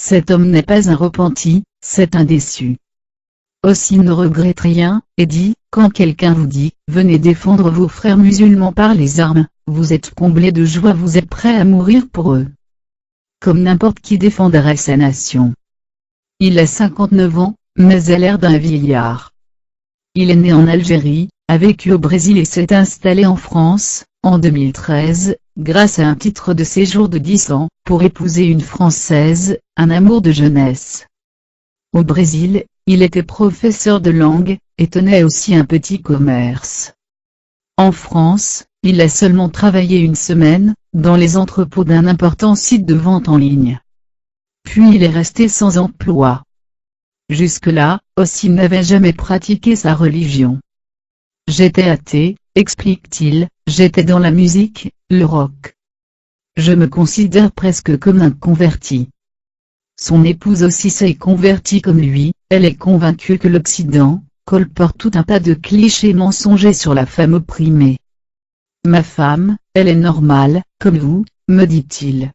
Cet homme n'est pas un repenti, c'est un déçu. Ossine ne regrette rien, et dit, quand quelqu'un vous dit, venez défendre vos frères musulmans par les armes, vous êtes comblé de joie, vous êtes prêt à mourir pour eux. Comme n'importe qui défendrait sa nation. Il a 59 ans, mais a l'air d'un vieillard. Il est né en Algérie, a vécu au Brésil et s'est installé en France, en 2013, grâce à un titre de séjour de 10 ans, pour épouser une Française, un amour de jeunesse. Au Brésil, il était professeur de langue, et tenait aussi un petit commerce. En France, il a seulement travaillé une semaine, dans les entrepôts d'un important site de vente en ligne. Puis il est resté sans emploi. Jusque-là, Ossine n'avait jamais pratiqué sa religion. J'étais athée, explique-t-il, j'étais dans la musique, le rock. Je me considère presque comme un converti. Son épouse aussi s'est convertie comme lui, elle est convaincue que l'Occident colporte tout un tas de clichés mensongers sur la femme opprimée. Ma femme, elle est normale, comme vous, me dit-il.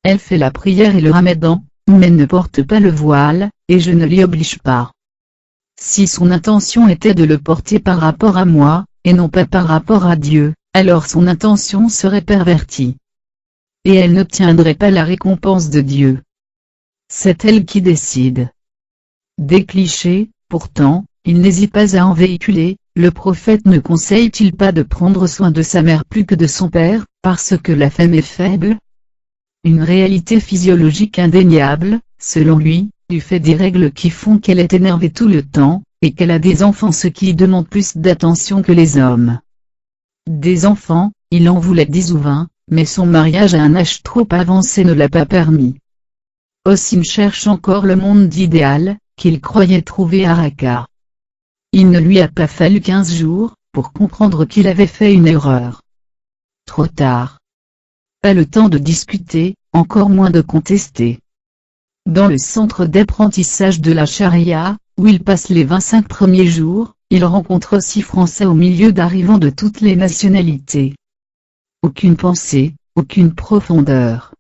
Elle fait la prière et le ramadan, mais ne porte pas le voile, et je ne l'y oblige pas. Si son intention était de le porter par rapport à moi, et non pas par rapport à Dieu, alors son intention serait pervertie. Et elle n'obtiendrait pas la récompense de Dieu. C'est elle qui décide. Des clichés, pourtant, il n'hésite pas à en véhiculer. Le prophète ne conseille-t-il pas de prendre soin de sa mère plus que de son père, parce que la femme est faible? Une réalité physiologique indéniable, selon lui, du fait des règles qui font qu'elle est énervée tout le temps, et qu'elle a des enfants, ce qui demande plus d'attention que les hommes. Des enfants, il en voulait 10 ou 20, mais son mariage à un âge trop avancé ne l'a pas permis. Ossine cherche encore le monde idéal, qu'il croyait trouver à Raqqa. Il ne lui a pas fallu 15 jours, pour comprendre qu'il avait fait une erreur. Trop tard. Pas le temps de discuter, encore moins de contester. Dans le centre d'apprentissage de la charia, où il passe les 25 premiers jours, il rencontre 6 Français au milieu d'arrivants de toutes les nationalités. Aucune pensée, aucune profondeur.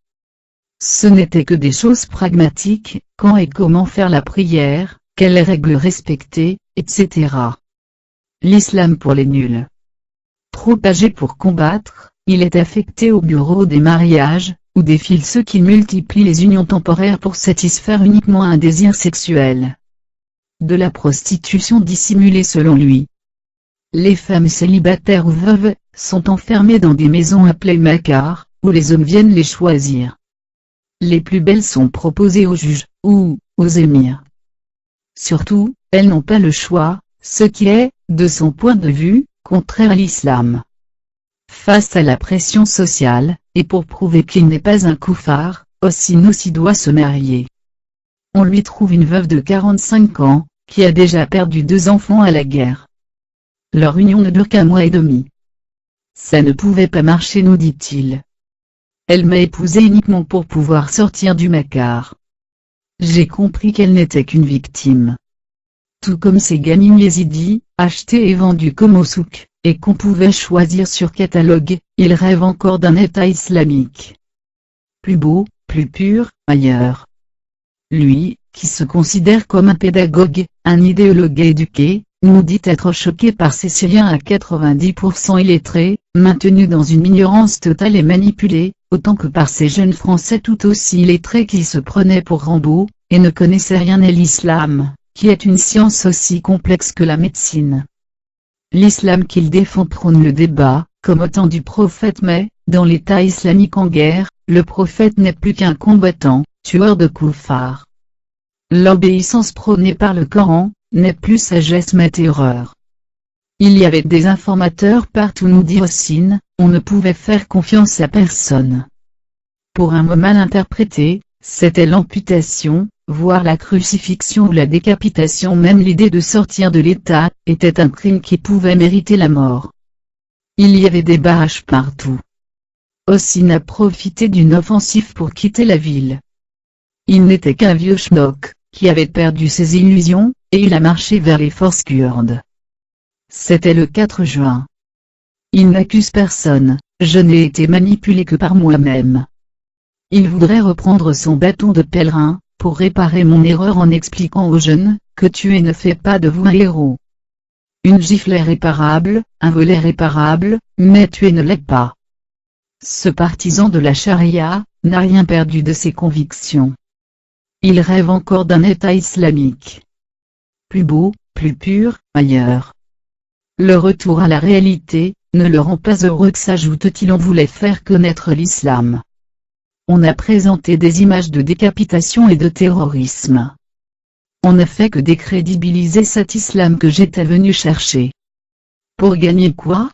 Ce n'était que des choses pragmatiques, quand et comment faire la prière, quelles règles respecter, etc. L'islam pour les nuls. Trop âgé pour combattre, il est affecté au bureau des mariages, où défilent ceux qui multiplient les unions temporaires pour satisfaire uniquement un désir sexuel. De la prostitution dissimulée selon lui. Les femmes célibataires ou veuves, sont enfermées dans des maisons appelées makars, où les hommes viennent les choisir. Les plus belles sont proposées aux juges, ou aux émirs. Surtout, elles n'ont pas le choix, ce qui est, de son point de vue, contraire à l'islam. Face à la pression sociale, et pour prouver qu'il n'est pas un koufar, Ossine aussi doit se marier. On lui trouve une veuve de 45 ans, qui a déjà perdu 2 enfants à la guerre. Leur union ne dure qu'1 mois et demi. Ça ne pouvait pas marcher, nous dit-il. Elle m'a épousé uniquement pour pouvoir sortir du makar. J'ai compris qu'elle n'était qu'une victime. Tout comme ces gamines yézidis, achetées et vendues comme au souk, et qu'on pouvait choisir sur catalogue, ils rêvent encore d'un État islamique. Plus beau, plus pur, ailleurs. Lui, qui se considère comme un pédagogue, un idéologue éduqué, nous dit être choqué par ces Syriens à 90% illettrés, maintenus dans une ignorance totale et manipulés, autant que par ces jeunes Français tout aussi illettrés qui se prenaient pour Rambo, et ne connaissaient rien à l'islam, qui est une science aussi complexe que la médecine. L'islam qu'il défend prône le débat, comme au temps du prophète, mais, dans l'État islamique en guerre, le prophète n'est plus qu'un combattant, tueur de koufars. L'obéissance prônée par le Coran, n'est plus sagesse mais terreur. Il y avait des informateurs partout, nous dit Ossine, on ne pouvait faire confiance à personne. Pour un mot mal interprété, c'était l'amputation, voire la crucifixion ou la décapitation. Même l'idée de sortir de l'État, était un crime qui pouvait mériter la mort. Il y avait des barrages partout. Ossine a profité d'une offensive pour quitter la ville. Il n'était qu'un vieux schnock, qui avait perdu ses illusions, et il a marché vers les forces kurdes. C'était le 4 juin. Il n'accuse personne, je n'ai été manipulé que par moi-même. Il voudrait reprendre son bâton de pèlerin, pour réparer mon erreur en expliquant aux jeunes, que tuer ne fait pas de vous un héros. Une gifle est réparable, un vol est réparable, mais tuer ne l'est pas. Ce partisan de la charia, n'a rien perdu de ses convictions. Il rêve encore d'un État islamique. Plus beau, plus pur, ailleurs. Le retour à la réalité, ne le rend pas heureux que s'ajoute-t-il. On voulait faire connaître l'islam. On a présenté des images de décapitation et de terrorisme. On ne fait que décrédibiliser cet islam que j'étais venu chercher. Pour gagner quoi?